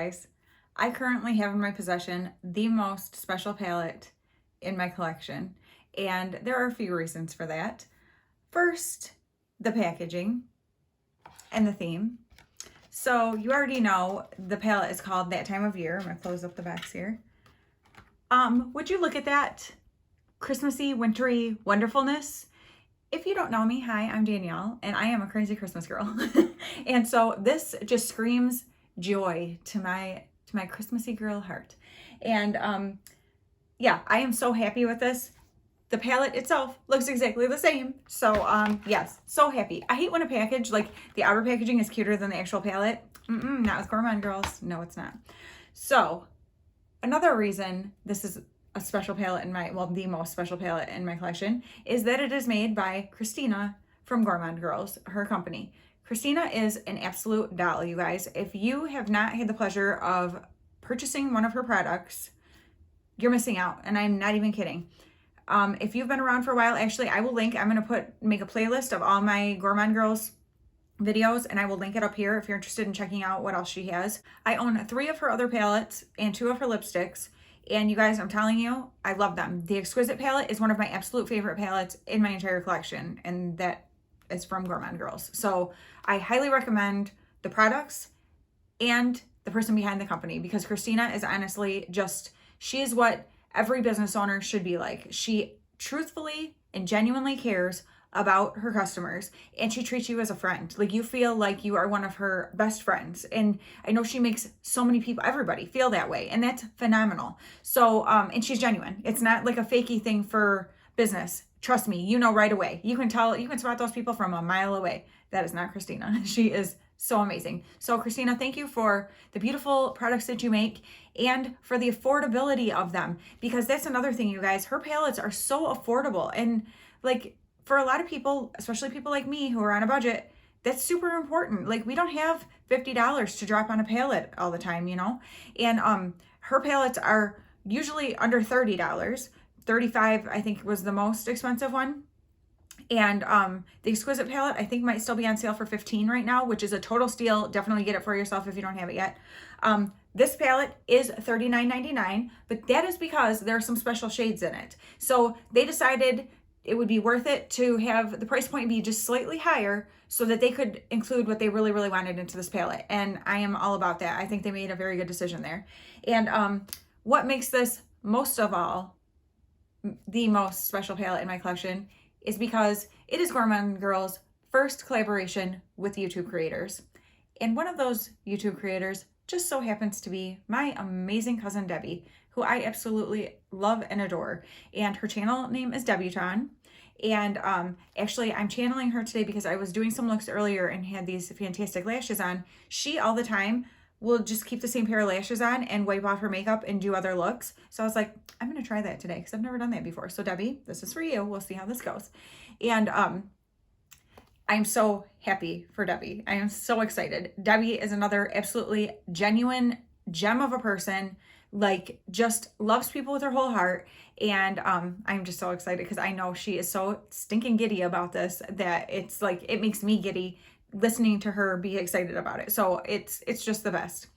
guys. I currently have in my possession the most special palette in my collection, and there are a few reasons for that. First, the packaging and the theme. So you already know the palette is called That Time of Year. I'm gonna close up the box here. Would you look at that Christmassy, wintry wonderfulness? If you don't know me, hi, I'm Danielle, and I am a crazy Christmas girl. And so this just screams joy to my Christmassy girl heart. And yeah, I am so happy with this. The palette itself looks exactly the same. So yes, so happy. I hate when a package, like the outer packaging is cuter than the actual palette. Not with Gourmande Girls. No, it's not. So another reason this is a special palette in my, well, the most special palette in my collection is that it is made by Christina from Gourmande Girls, her company. Christina is an absolute doll, you guys. If you have not had the pleasure of purchasing one of her products, you're missing out, and I'm not even kidding. If you've been around for a while, actually, I will link, I'm gonna make a playlist of all my Gourmande Girls videos, and I will link it up here if you're interested in checking out what else she has. I own 3 of her other palettes and 2 of her lipsticks, and you guys, I'm telling you, I love them. The Exquisite palette is one of my absolute favorite palettes in my entire collection, and that is from Gourmande Girls. So I highly recommend the products and the person behind the company, because Christina is honestly just, she is what every business owner should be like. She truthfully and genuinely cares about her customers, and she treats you as a friend. Like, you feel like you are one of her best friends. And I know she makes so many people, everybody, feel that way, and that's phenomenal. So and she's genuine. It's not like a fakey thing for business. Trust me, you know right away. You can tell, you can spot those people from a mile away. That is not Christina. She is so amazing. So Christina, thank you for the beautiful products that you make and for the affordability of them, because that's another thing, you guys. Her palettes are so affordable, and like, for a lot of people, especially people like me who are on a budget, that's super important. Like, we don't have $50 to drop on a palette all the time, you know? And her palettes are usually under $30. $35, I think, was the most expensive one. And the Exquisite palette, I think, might still be on sale for $15 right now, which is a total steal. Definitely get it for yourself if you don't have it yet. This palette is $39.99, but that is because there are some special shades in it. So they decided it would be worth it to have the price point be just slightly higher so that they could include what they really, really wanted into this palette. And I am all about that. I think they made a very good decision there. And what makes this most of all the most special palette in my collection is because it is Gourmande Girls' first collaboration with YouTube creators. And one of those YouTube creators just so happens to be my amazing cousin Debbie, who I absolutely love and adore. And her channel name is Debutawn. And actually, I'm channeling her today because I was doing some looks earlier and had these fantastic lashes on. She all the time will just keep the same pair of lashes on and wipe off her makeup and do other looks. So I was like, I'm gonna try that today because I've never done that before. So Debbie, this is for you. We'll see how this goes. And I'm so happy for Debbie. I am so excited. Debbie is another absolutely genuine gem of a person, like, just loves people with her whole heart. And I'm just so excited because I know she is so stinking giddy about this that it's like, it makes me giddy listening to her be excited about it. So it's just the best.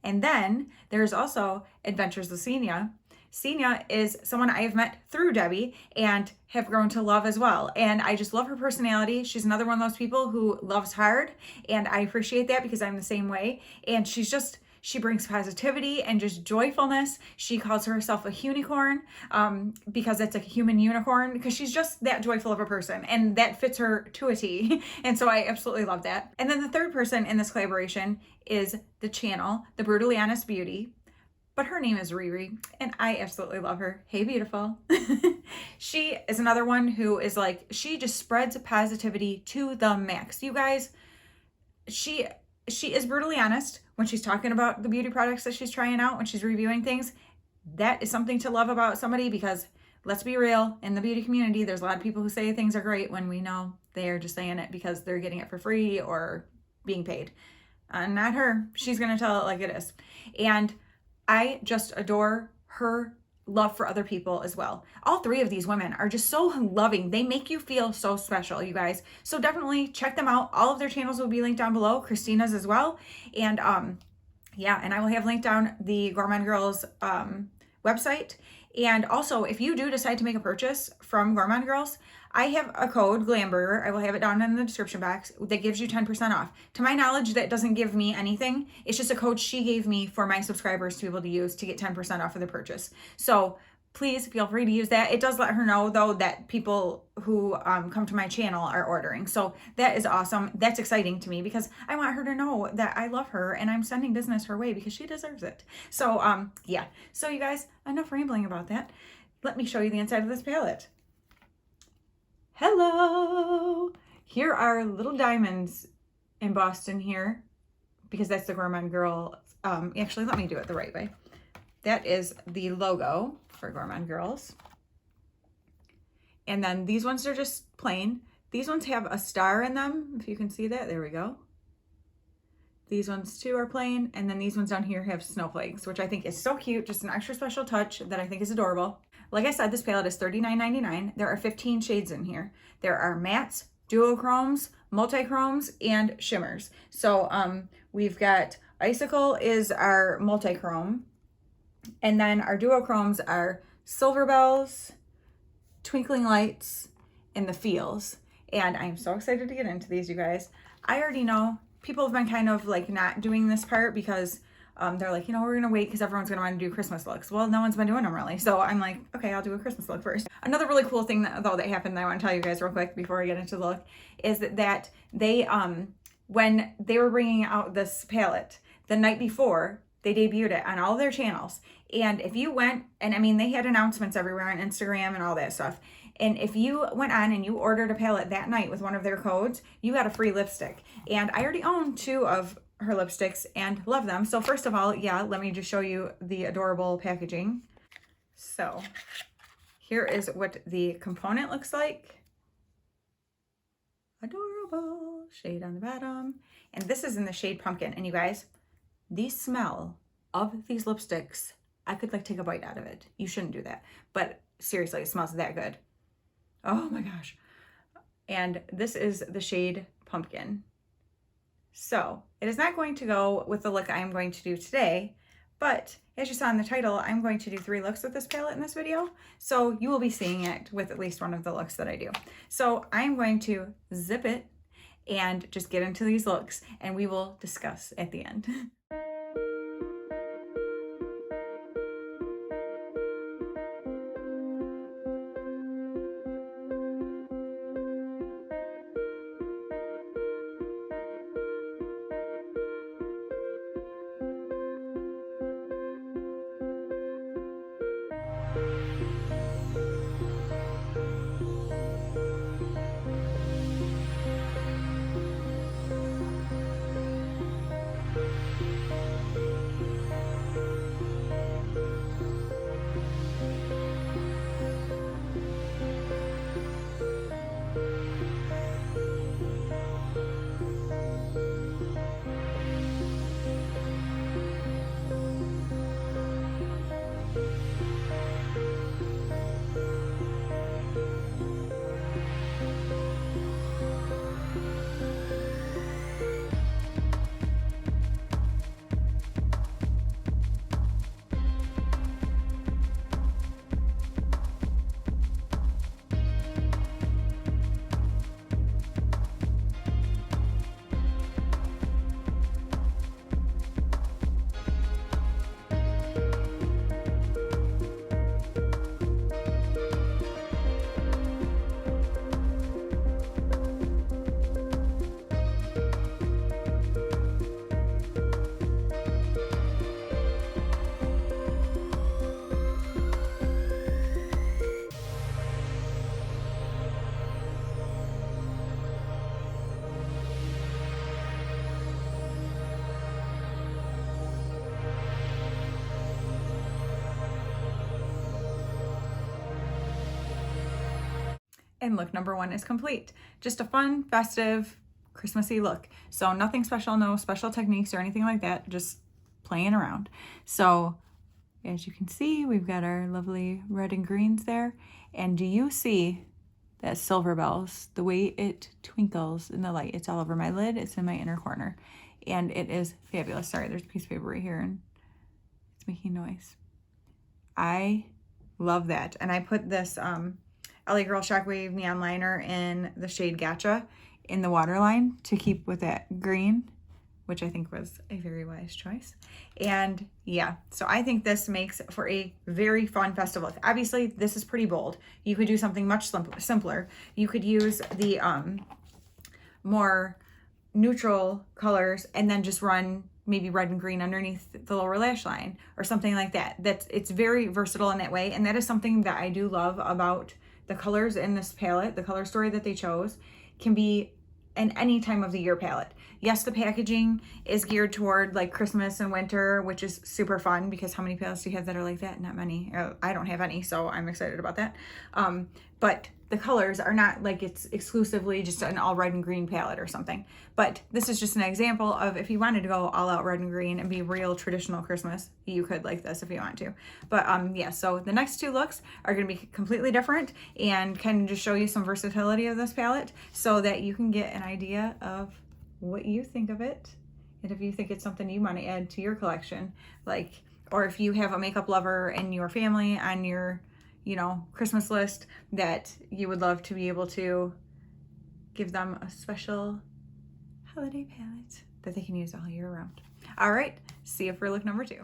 And then there's also Adventures with Xinia. Xinia is someone I have met through Debbie and have grown to love as well. And I just love her personality. She's another one of those people who loves hard, and I appreciate that because I'm the same way. And she brings positivity and just joyfulness. She calls herself a unicorn because it's a human unicorn, because she's just that joyful of a person, and that fits her to a T. And so I absolutely love that. And then the third person in this collaboration is the channel, The Brutally Honest Beauty, but her name is Riri, and I absolutely love her. Hey, beautiful. She is another one who is like, she just spreads positivity to the max. You guys, she is brutally honest when she's talking about the beauty products that she's trying out, when she's reviewing things. That is something to love about somebody, because let's be real, in the beauty community, there's a lot of people who say things are great when we know they are just saying it because they're getting it for free or being paid. Not her. She's going to tell it like it is. And I just adore her love for other people as well. All 3 of these women are just so loving. They make you feel so special, you guys. So definitely check them out. All of their channels will be linked down below, Christina's as well. And yeah, and I will have linked down the Gourmande Girls website. And also, if you do decide to make a purchase from Gourmande Girls, I have a code, Glamburger. I will have it down in the description box that gives you 10% off. To my knowledge, that doesn't give me anything. It's just a code she gave me for my subscribers to be able to use to get 10% off of the purchase. So please feel free to use that. It does let her know, though, that people who come to my channel are ordering. So that is awesome. That's exciting to me because I want her to know that I love her and I'm sending business her way because she deserves it. So yeah. So you guys, enough rambling about that. Let me show you the inside of this palette. Hello. Here are little diamonds embossed in here because that's the Gourmande Girl. Actually, let me do it the right way. That is the logo for Gourmande Girls. And then these ones are just plain. These ones have a star in them, if you can see that. There we go. These ones too are plain. And then these ones down here have snowflakes, which I think is so cute. Just an extra special touch that I think is adorable. Like I said, this palette is $39.99. There are 15 shades in here. There are mattes, duochromes, multichromes, and shimmers. So we've got Icicle is our multichrome. And then our duochromes are Silver Bells, Twinkling Lights, and the Feels. And I'm so excited to get into these, you guys. I already know people have been kind of like not doing this part because they're like, you know, we're going to wait because everyone's going to want to do Christmas looks. Well, no one's been doing them really. So I'm like, okay, I'll do a Christmas look first. Another really cool thing that happened that I want to tell you guys real quick before I get into the look is that they, when they were bringing out this palette the night before, they debuted it on all their channels. And if you went, and I mean, they had announcements everywhere on Instagram and all that stuff. And if you went on and you ordered a palette that night with one of their codes, you got a free lipstick. And I already own 2 of her lipsticks and love them. So first of all, yeah, let me just show you the adorable packaging. So here is what the component looks like. Adorable shade on the bottom. And this is in the shade Pumpkin. And you guys, the smell of these lipsticks, I could like take a bite out of it. You shouldn't do that. But seriously, it smells that good. Oh my gosh. And this is the shade Pumpkin. So it is not going to go with the look I'm going to do today, but as you saw in the title, I'm going to do 3 looks with this palette in this video. So you will be seeing it with at least one of the looks that I do. So I'm going to zip it and just get into these looks and we will discuss at the end. And look number 1 is complete. Just a fun, festive, Christmassy look. So nothing special, no special techniques or anything like that, just playing around. So as you can see, we've got our lovely red and greens there. And do you see that Silver Bells, the way it twinkles in the light? It's all over my lid, it's in my inner corner. and it is fabulous. Sorry, there's a piece of paper right here and it's making noise. I love that. And I put this LA Girl Shockwave Neon Liner in the shade Gotcha in the waterline to keep with that green, which I think was a very wise choice. And yeah, so I think this makes for a very fun festive look. Obviously, this is pretty bold. You could do something much simpler. You could use the more neutral colors and then just run maybe red and green underneath the lower lash line or something like that. It's very versatile in that way. And that is something that I do love about the colors in this palette. The color story that they chose can be in any time of the year palette. Yes, the packaging is geared toward like Christmas and winter, which is super fun because how many palettes do you have that are like that? Not many. I don't have any, so I'm excited about that. But the colors are not like it's exclusively just an all red and green palette or something. But this is just an example of if you wanted to go all out red and green and be real traditional Christmas, you could like this if you want to. But yeah, so the next two looks are going to be completely different and kind of just show you some versatility of this palette so that you can get an idea of what you think of it and if you think it's something you want to add to your collection, like, or if you have a makeup lover in your family on your Christmas list that you would love to be able to give them a special holiday palette that they can use all year round. All right, see you for look number 2.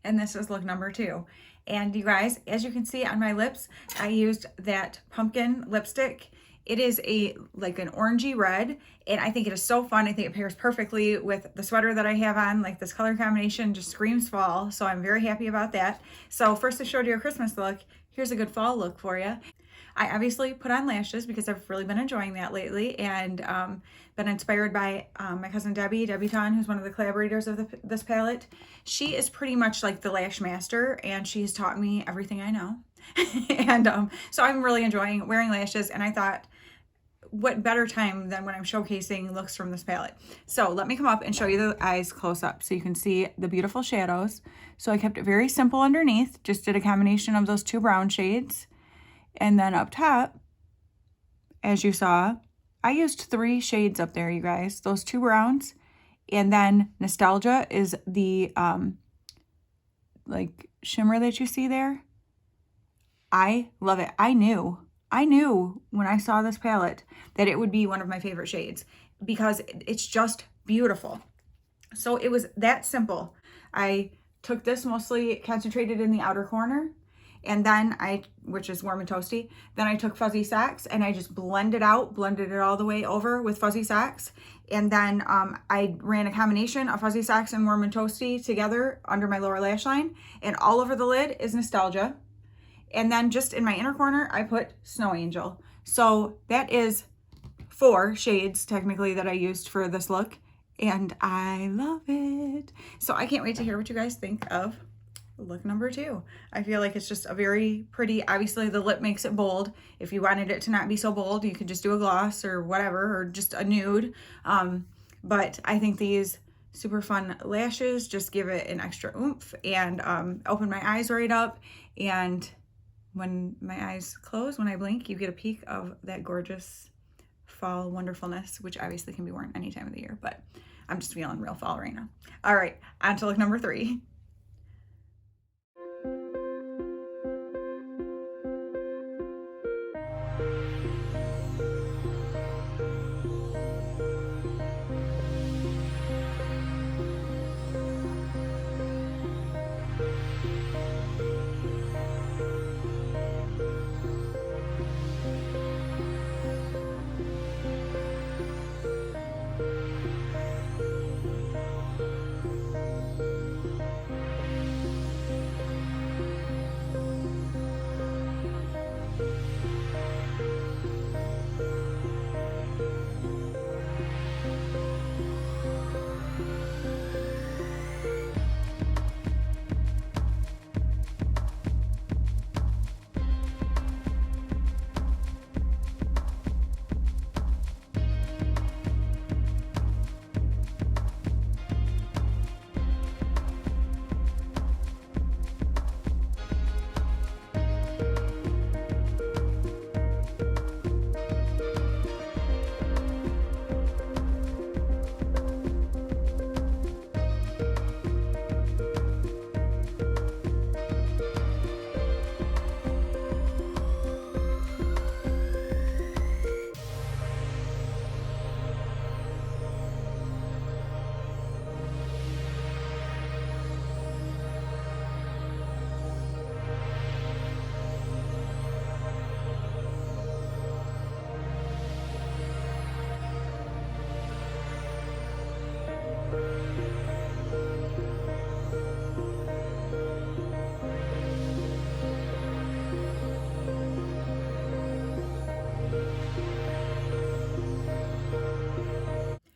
And this is look number 2. And you guys, as you can see on my lips, I used that pumpkin lipstick. It is like an orangey red, and I think it is so fun. I think it pairs perfectly with the sweater that I have on. Like, this color combination just screams fall, so I'm very happy about that. So first I showed you a Christmas look. Here's a good fall look for you. I obviously put on lashes because I've really been enjoying that lately, and been inspired by my cousin Debbie, Debutawn, who's one of the collaborators of this palette. She is pretty much like the lash master, and she's taught me everything I know. And so I'm really enjoying wearing lashes, and I thought, what better time than when I'm showcasing looks from this palette. So let me come up and show you the eyes close up so you can see the beautiful shadows. So I kept it very simple underneath, just did a combination of those 2 brown shades. And then up top, as you saw, I used 3 shades up there, you guys. Those 2 browns. And then Nostalgia is the like shimmer that you see there. I love it. I knew when I saw this palette that it would be one of my favorite shades because it's just beautiful. So it was that simple. I took this mostly concentrated in the outer corner, and then which is Warm and Toasty, then I took Fuzzy Socks and I just blended it all the way over with Fuzzy Socks. And then I ran a combination of Fuzzy Socks and Warm and Toasty together under my lower lash line, and all over the lid is Nostalgia. And then just in my inner corner, I put Snow Angel. So that is 4 shades technically that I used for this look, and I love it. So I can't wait to hear what you guys think of look number 2. I feel like it's just a very pretty, obviously the lip makes it bold. If you wanted it to not be so bold, you could just do a gloss or whatever, or just a nude. But I think these super fun lashes just give it an extra oomph and open my eyes right up. And when my eyes close, when I blink, you get a peek of that gorgeous fall wonderfulness, which obviously can be worn any time of the year, but I'm just feeling real fall right now. All right, on to look number 3.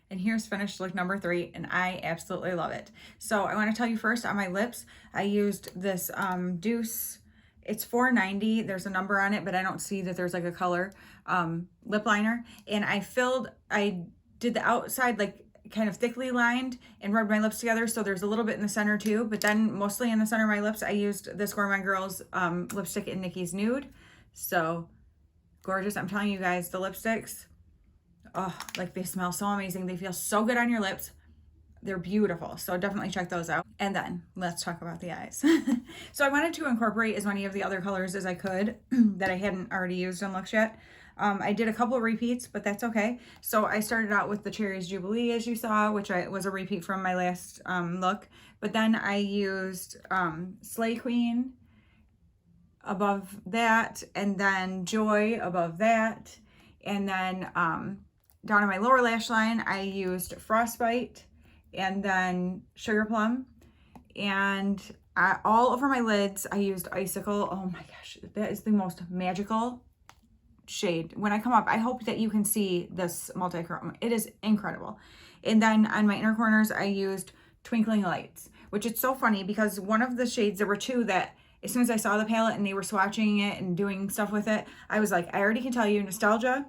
And here's finished look number 3, and I absolutely love it. So I want to tell you first, on my lips, I used this Deuce. It's $4.90. There's a number on it, but I don't see that there's like a color lip liner. And I did the outside like kind of thickly lined and rubbed my lips together. So there's a little bit in the center too, but then mostly in the center of my lips, I used this Gourmande Girls lipstick in Nikki's Nude. So gorgeous. I'm telling you guys, the lipsticks, oh, like they smell so amazing. They feel so good on your lips. They're beautiful. So definitely check those out. And then let's talk about the eyes. So I wanted to incorporate as many of the other colors as I could that I hadn't already used in looks yet. I did a couple repeats, but that's okay. So I started out with the Cherries Jubilee, as you saw, which was a repeat from my last look. But then I used Slay Queen above that, and then Joy above that. And then down on my lower lash line, I used Frostbite and then Sugar Plum. And all over my lids, I used Icicle. Oh my gosh, that is the most magical shade. When I come up, I hope that you can see this multichrome. It is incredible. And then on my inner corners, I used Twinkling Lights, which is so funny because one of the shades, there were two that as soon as I saw the palette and they were swatching it and doing stuff with it, I was like, I already can tell you Nostalgia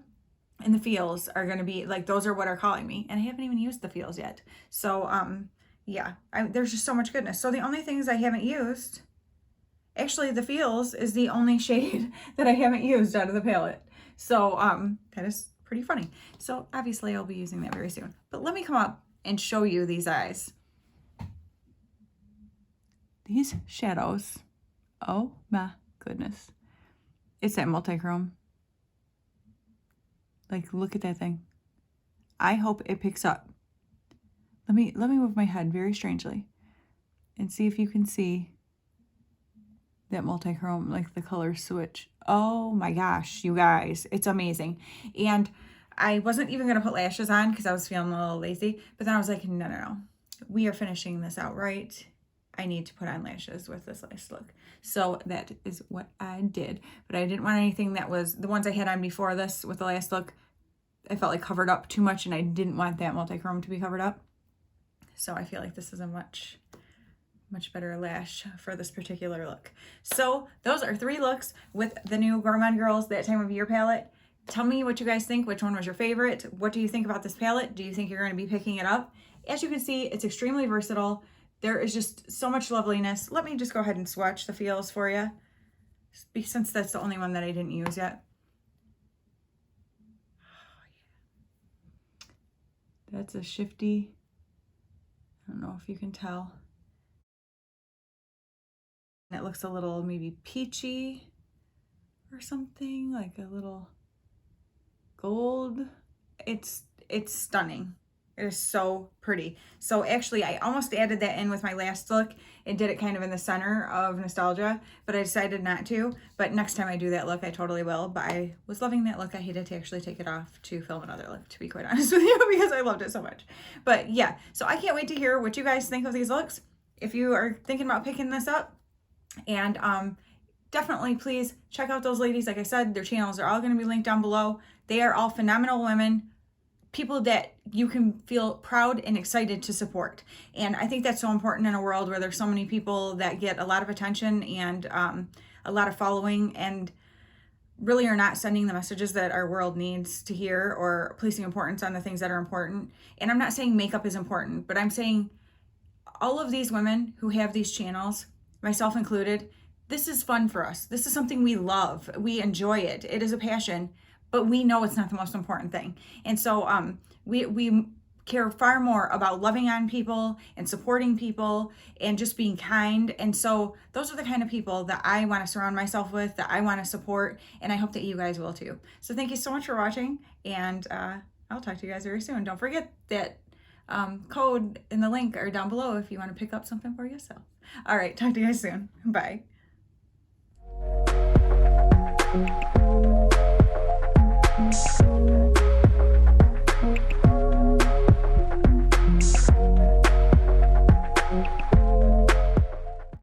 and the Feels are going to be like, those are what are calling me. And I haven't even used the Feels yet. So, yeah, there's just so much goodness. So the only things I haven't used, actually the Feels is the only shade that I haven't used out of the palette. So, that is pretty funny. So obviously I'll be using that very soon. But let me come up and show you these eyes. These shadows. Oh my goodness. It's that multichrome. Like, look at that thing. I hope it picks up. Let me move my head very strangely and see if you can see that multichrome, like the color switch. Oh my gosh, you guys, it's amazing. And I wasn't even gonna put lashes on because I was feeling a little lazy, but then I was like, no. We are finishing this out right. I need to put on lashes with this last look. So that is what I did. But I didn't want anything that was, the ones I had on before this with the last look, I felt like covered up too much and I didn't want that multichrome to be covered up. So I feel like this is a much better lash for this particular look. So those are 3 looks with the new Gourmande Girls That Time of Year palette. Tell me what you guys think. Which one was your favorite? What do you think about this palette? Do you think you're going to be picking it up? As you can see, it's extremely versatile. There is just so much loveliness. Let me just go ahead and swatch the Feels for you. since that's the only one that I didn't use yet. That's a shifty, I don't know if you can tell. It looks a little maybe peachy or something, like a little gold. It's stunning. It is so pretty. So actually I almost added that in with my last look and did it kind of in the center of nostalgia, but I decided not to. But next time I do that look, I totally will. But I was loving that look. I hated to actually take it off to film another look, to be quite honest with you, because I loved it so much. But yeah, so I can't wait to hear what you guys think of these looks. If you are thinking about picking this up, and definitely please check out those ladies. Like I said, their channels are all going to be linked down below. They are all phenomenal women, people that you can feel proud and excited to support. And I think that's so important in a world where there's so many people that get a lot of attention and a lot of following and really are not sending the messages that our world needs to hear or placing importance on the things that are important. And I'm not saying makeup is important, but I'm saying all of these women who have these channels, myself included, this is fun for us. This is something we love. We enjoy it. It is a passion, but we know it's not the most important thing. And so we care far more about loving on people and supporting people and just being kind. And so those are the kind of people that I want to surround myself with, that I want to support, and I hope that you guys will too. So thank you so much for watching, and I'll talk to you guys very soon. Don't forget that code and the link are down below if you want to pick up something for yourself. All right, talk to you guys soon. Bye.